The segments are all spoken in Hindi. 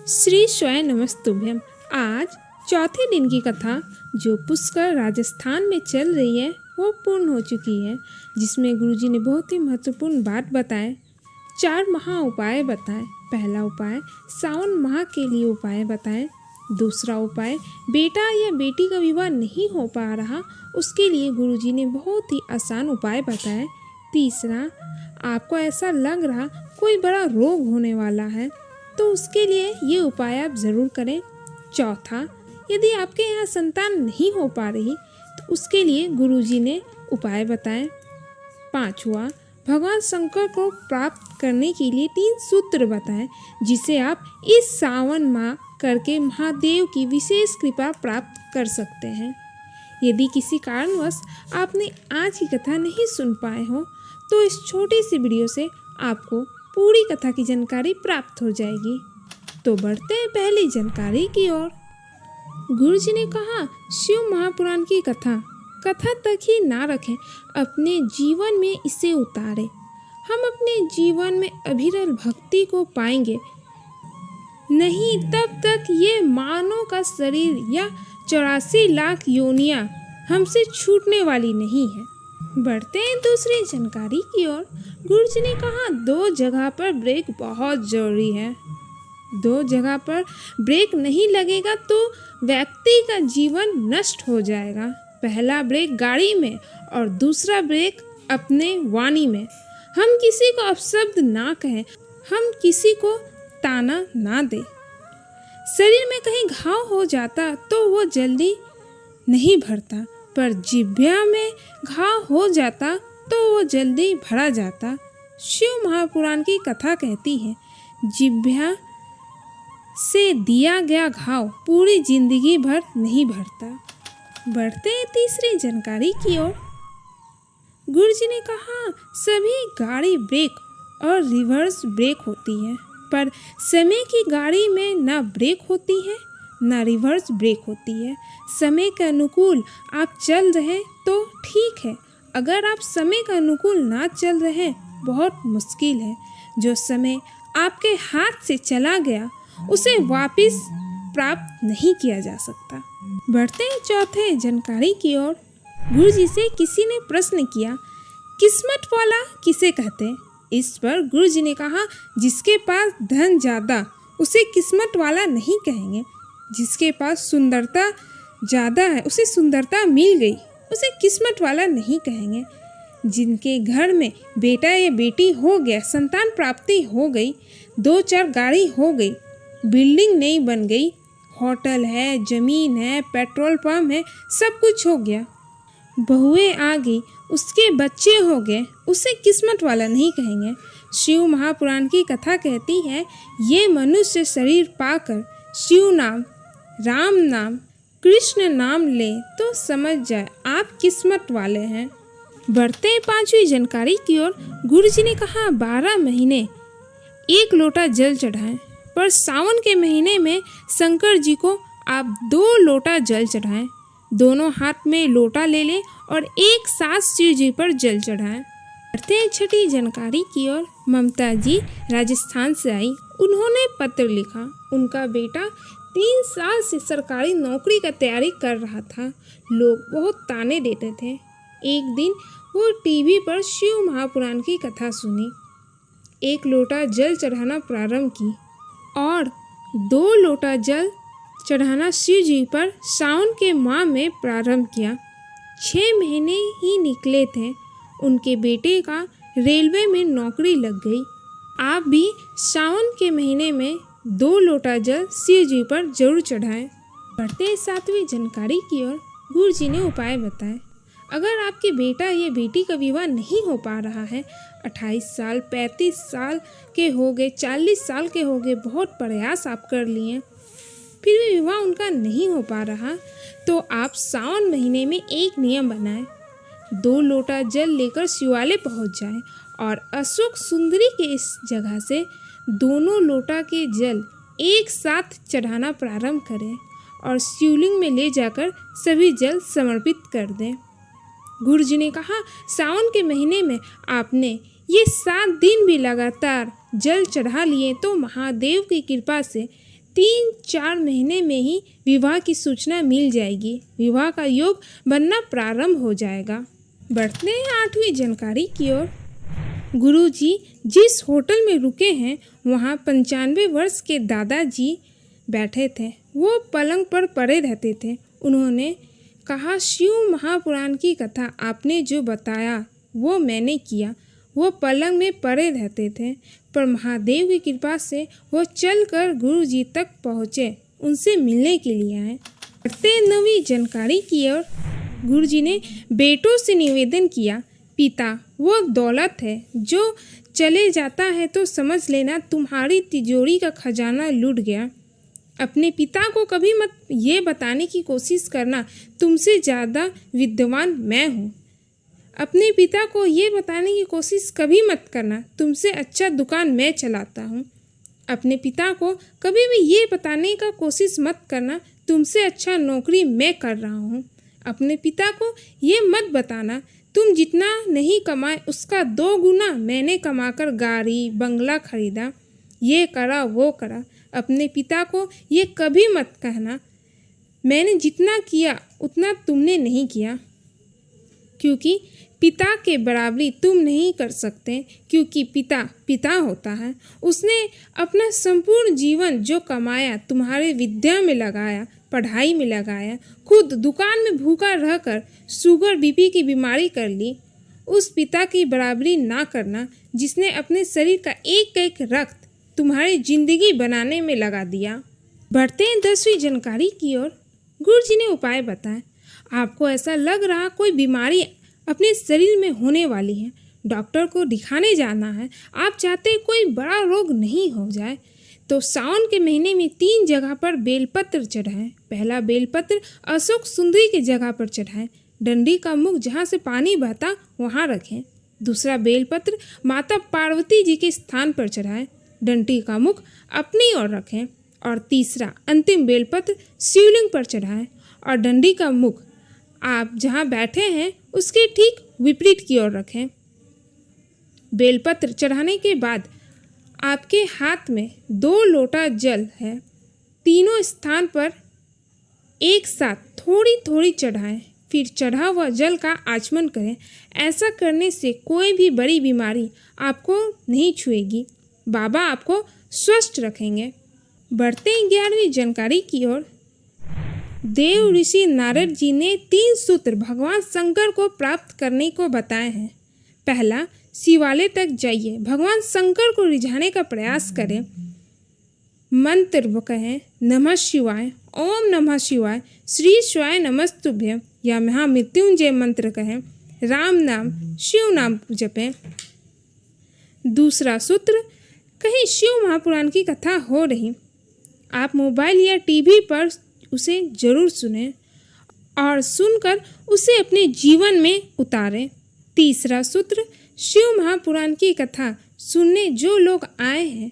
श्री स्वयं नमस्तुभ्यम। आज चौथे दिन की कथा जो पुष्कर राजस्थान में चल रही है वो पूर्ण हो चुकी है, जिसमें गुरुजी ने बहुत ही महत्वपूर्ण बात बताए। 4 महा उपाय बताए। पहला उपाय सावन माह के लिए उपाय बताए। दूसरा उपाय बेटा या बेटी का विवाह नहीं हो पा रहा उसके लिए गुरुजी ने बहुत ही आसान उपाय बताए। तीसरा आपको ऐसा लग रहा कोई बड़ा रोग होने वाला है तो उसके लिए ये उपाय आप ज़रूर करें। चौथा यदि आपके यहाँ संतान नहीं हो पा रही तो उसके लिए गुरुजी ने उपाय बताए। पांचवा भगवान शंकर को प्राप्त करने के लिए 3 सूत्र बताएं जिसे आप इस सावन माह करके महादेव की विशेष कृपा प्राप्त कर सकते हैं। यदि किसी कारणवश आपने आज की कथा नहीं सुन पाए हो तो इस छोटी सी वीडियो से आपको पूरी कथा की जानकारी प्राप्त हो जाएगी। तो बढ़ते हैं पहली जानकारी की ओर। गुरुजी ने कहा शिव महापुराण की कथा तक ही ना रखें, अपने जीवन में इसे उतारें। हम अपने जीवन में अविरल भक्ति को पाएंगे नहीं तब तक ये मानव का शरीर या 84 लाख योनियां हमसे छूटने वाली नहीं है। बढ़ते हैं दूसरी जानकारी की ओर। गुरुजी ने कहा 2 जगह पर ब्रेक बहुत जरूरी है। 2 जगह पर ब्रेक नहीं लगेगा तो व्यक्ति का जीवन नष्ट हो जाएगा। पहला ब्रेक गाड़ी में और दूसरा ब्रेक अपने वाणी में। हम किसी को अपशब्द ना कहें, हम किसी को ताना ना दें। शरीर में कहीं घाव हो जाता तो वो जल्दी नहीं भरता, पर जिह्वा में घाव हो जाता तो वो जल्दी भरा जाता। शिव महापुराण की कथा कहती है जिह्वा से दिया गया घाव पूरी जिंदगी भर नहीं भरता। बढ़ते हैं तीसरी जानकारी की ओर। गुरुजी ने कहा सभी गाड़ी ब्रेक और रिवर्स ब्रेक होती है, पर समय की गाड़ी में ना ब्रेक होती है ना रिवर्स ब्रेक होती है। समय के अनुकूल आप चल रहे तो ठीक है, अगर आप समय के अनुकूल ना चल रहे बहुत मुश्किल है। जो समय आपके हाथ से चला गया उसे वापस प्राप्त नहीं किया जा सकता। बढ़ते हैं चौथे जानकारी की ओर। गुरुजी से किसी ने प्रश्न किया किस्मत वाला किसे कहते हैं? इस पर गुरुजी ने कहा जिसके पास धन ज़्यादा उसे किस्मत वाला नहीं कहेंगे। जिसके पास सुंदरता ज़्यादा है उसे सुंदरता मिल गई उसे किस्मत वाला नहीं कहेंगे। जिनके घर में बेटा या बेटी हो गया, संतान प्राप्ति हो गई, 2-4 गाड़ी हो गई, बिल्डिंग नई बन गई, होटल है, ज़मीन है, पेट्रोल पंप है, सब कुछ हो गया, बहुएं आ गई, उसके बच्चे हो गए, उसे किस्मत वाला नहीं कहेंगे। शिव महापुराण की कथा कहती है ये मनुष्य शरीर पाकर शिव नाम, राम नाम, कृष्ण नाम ले तो समझ जाए आप किस्मत वाले हैं। बढ़ते 5वीं जानकारी की ओर। गुरुजी ने कहा 12 महीने 1 लोटा जल चढ़ाएं, पर सावन के महीने में शंकर जी को आप 2 लोटा जल चढ़ाएं। दोनों हाथ में लोटा ले लें और एक साथ शिव जी पर जल चढ़ाएं। बढ़ते हैं 6ठी जानकारी की ओर। ममता जी राजस्थान से आई। उन्होंने पत्र लिखा। उनका बेटा 3 साल से सरकारी नौकरी का तैयारी कर रहा था। लोग बहुत ताने देते थे। एक दिन वो टीवी पर शिव महापुराण की कथा सुनी, 1 लोटा जल चढ़ाना प्रारंभ की और 2 लोटा जल चढ़ाना शिव जी पर सावन के माह में प्रारंभ किया। 6 महीने ही निकले थे, उनके बेटे का रेलवे में नौकरी लग गई। आप भी सावन के महीने में 2 लोटा जल शिव जी पर जरूर चढ़ाएं। बढ़ते 7वीं जानकारी की ओर। गुरुजी ने उपाय बताए। अगर आपके बेटा या बेटी का विवाह नहीं हो पा रहा है, 28 साल 35 साल के हो गए, 40 साल के हो गए, बहुत प्रयास आप कर लिए फिर भी विवाह उनका नहीं हो पा रहा, तो आप सावन महीने में एक नियम बनाएं। 2 लोटा जल लेकर शिवालय पहुंच जाएं और अशोक सुंदरी के इस जगह से दोनों लोटा के जल एक साथ चढ़ाना प्रारंभ करें और शिवलिंग में ले जाकर सभी जल समर्पित कर दें। गुरुजी ने कहा सावन के महीने में आपने ये 7 दिन भी लगातार जल चढ़ा लिए तो महादेव की कृपा से 3-4 महीने में ही विवाह की सूचना मिल जाएगी। विवाह का योग बनना प्रारंभ हो जाएगा। बढ़ते हैं 8वीं जानकारी की ओर। गुरुजी जिस होटल में रुके हैं वहाँ 95 वर्ष के दादाजी बैठे थे। वो पलंग पर पड़े रहते थे। उन्होंने कहा, शिव महापुराण की कथा आपने जो बताया वो मैंने किया। वो पलंग में पड़े रहते थे, पर महादेव की कृपा से वो चलकर गुरुजी तक पहुँचे, उनसे मिलने के लिए आए। बढ़ते 9वीं जानकारी की ओर। गुरुजी ने बेटों से निवेदन किया, पिता वो दौलत है जो चले जाता है तो समझ लेना तुम्हारी तिजोरी का खजाना लूट गया। अपने पिता को कभी मत ये बताने की कोशिश करना तुमसे ज़्यादा विद्वान मैं हूँ। अपने पिता को ये बताने की कोशिश कभी मत करना तुमसे अच्छा दुकान मैं चलाता हूँ। अपने पिता को कभी भी ये बताने का कोशिश मत करना तुमसे अच्छा नौकरी मैं कर रहा हूँ। अपने पिता को ये मत बताना तुम जितना नहीं कमाए उसका 2 गुना मैंने कमाकर गाड़ी बंगला खरीदा, ये करा वो करा। अपने पिता को ये कभी मत कहना मैंने जितना किया उतना तुमने नहीं किया, क्योंकि पिता के बराबरी तुम नहीं कर सकते, क्योंकि पिता पिता होता है। उसने अपना संपूर्ण जीवन जो कमाया तुम्हारे विद्या में लगाया, पढ़ाई में लगाया, खुद दुकान में भूखा रहकर शुगर बीपी की बीमारी कर ली। उस पिता की बराबरी ना करना जिसने अपने शरीर का एक एक रक्त तुम्हारी जिंदगी बनाने में लगा दिया। बढ़ते हैं 10वीं जानकारी की ओर। गुरुजी ने उपाय बताए। आपको ऐसा लग रहा कोई बीमारी अपने शरीर में होने वाली है, डॉक्टर को दिखाने जाना है, आप चाहते कोई बड़ा रोग नहीं हो जाए, तो सावन के महीने में 3 जगह पर बेलपत्र चढ़ाएं। पहला बेलपत्र अशोक सुंदरी की जगह पर चढ़ाएं। डंडी का मुख जहाँ से पानी बहता वहाँ रखें। दूसरा बेलपत्र माता पार्वती जी के स्थान पर चढ़ाएं। डंडी का मुख अपनी ओर रखें। और तीसरा अंतिम बेलपत्र शिवलिंग पर चढ़ाएं और डंडी का मुख आप जहाँ बैठे हैं उसके ठीक विपरीत की ओर रखें। बेलपत्र चढ़ाने के बाद आपके हाथ में 2 लोटा जल है। तीनों स्थान पर एक साथ थोड़ी थोड़ी चढ़ाएं, फिर चढ़ा हुआ जल का आचमन करें। ऐसा करने से कोई भी बड़ी बीमारी आपको नहीं छुएगी। बाबा आपको स्वस्थ रखेंगे। बढ़ते हैं 11वीं जानकारी की ओर। देव ऋषि नारद जी ने 3 सूत्र भगवान शंकर को प्राप्त करने को बताए हैं। पहला, शिवालय तक जाइए, भगवान शंकर को रिझाने का प्रयास करें। मंत्र कहें, नमः शिवाय, ओम नमः शिवाय, श्री शिवाय नमस्तुभ्यं, या महामृत्युंजय मंत्र कहें, राम नाम शिव नाम जपें। दूसरा सूत्र, कहीं शिव महापुराण की कथा हो रही, आप मोबाइल या टीवी पर उसे जरूर सुनें और सुनकर उसे अपने जीवन में उतारें। तीसरा सूत्र, शिव महापुराण की कथा सुनने जो लोग आए हैं,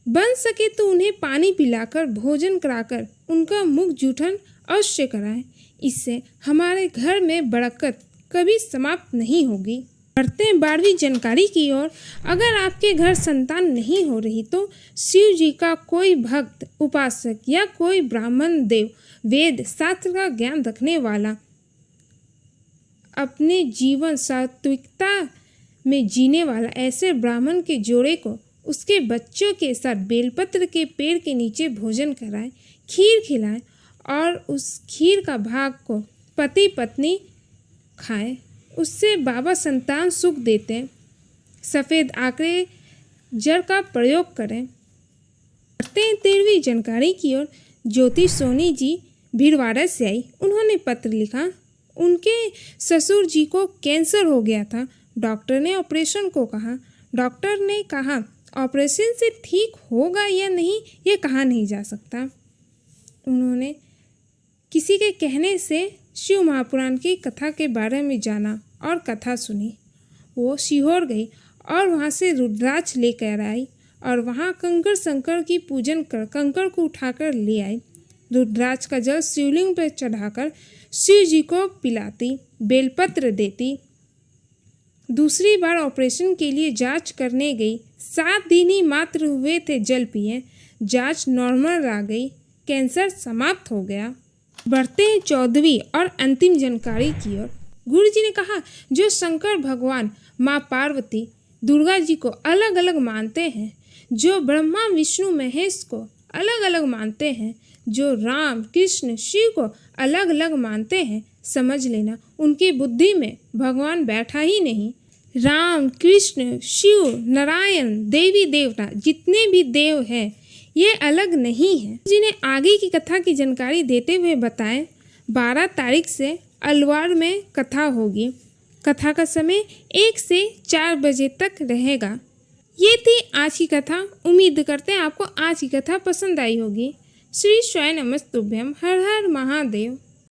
बन सके तो उन्हें पानी पिलाकर भोजन कराकर उनका मुख जूठन अवश्य कराएं। इससे हमारे घर में बरकत कभी समाप्त नहीं होगी। बढ़ते हैं 12वीं जानकारी की ओर। अगर आपके घर संतान नहीं हो रही तो शिव जी का कोई भक्त, उपासक या कोई ब्राह्मण देव, वेद शास्त्र का ज्ञान रखने वाला, अपने जीवन सात्विकता में जीने वाला ऐसे ब्राह्मण के जोड़े को उसके बच्चों के साथ बेलपत्र के पेड़ के नीचे भोजन कराएं, खीर खिलाएं और उस खीर का भाग को पति पत्नी खाएं। उससे बाबा संतान सुख देते हैं। सफ़ेद आंकड़े जड़ का प्रयोग करें। बढ़ते हैं 13वीं जानकारी की ओर। ज्योति सोनी जी भीलवाड़ा से आई। उन्होंने पत्र लिखा। उनके ससुर जी को कैंसर हो गया था। डॉक्टर ने ऑपरेशन को कहा। डॉक्टर ने कहा ऑपरेशन से ठीक होगा या नहीं ये कहा नहीं जा सकता। उन्होंने किसी के कहने से शिव महापुराण की कथा के बारे में जाना और कथा सुनी। वो सीहोर गई और वहाँ से रुद्राक्ष लेकर आई और वहाँ कंकर शंकर की पूजन कर कंकर को उठाकर ले आई। रुद्राक्ष का जल शिवलिंग पर चढ़ाकर शिव जी को पिलाती, बेलपत्र देती। दूसरी बार ऑपरेशन के लिए जांच करने गई। 7 दिन ही मात्र हुए थे जल पिए। जांच नॉर्मल आ गई, कैंसर समाप्त हो गया। बढ़ते हैं 14वीं और अंतिम जानकारी की ओर। गुरु जी ने कहा, जो शंकर भगवान, माँ पार्वती, दुर्गा जी को अलग अलग मानते हैं, जो ब्रह्मा विष्णु महेश को अलग अलग मानते हैं, जो राम कृष्ण शिव को अलग अलग मानते हैं, समझ लेना उनकी बुद्धि में भगवान बैठा ही नहीं। राम कृष्ण शिव नारायण देवी देवता जितने भी देव हैं ये अलग नहीं है। जिन्हें आगे की कथा की जानकारी देते हुए बताएं, 12 तारीख से अलवार में कथा होगी। कथा का समय 1 से 4 बजे तक रहेगा। ये थी आज की कथा। उम्मीद करते हैं आपको आज की कथा पसंद आई होगी। श्री स्वाय नमस्तुभ्यम। हर हर महादेव।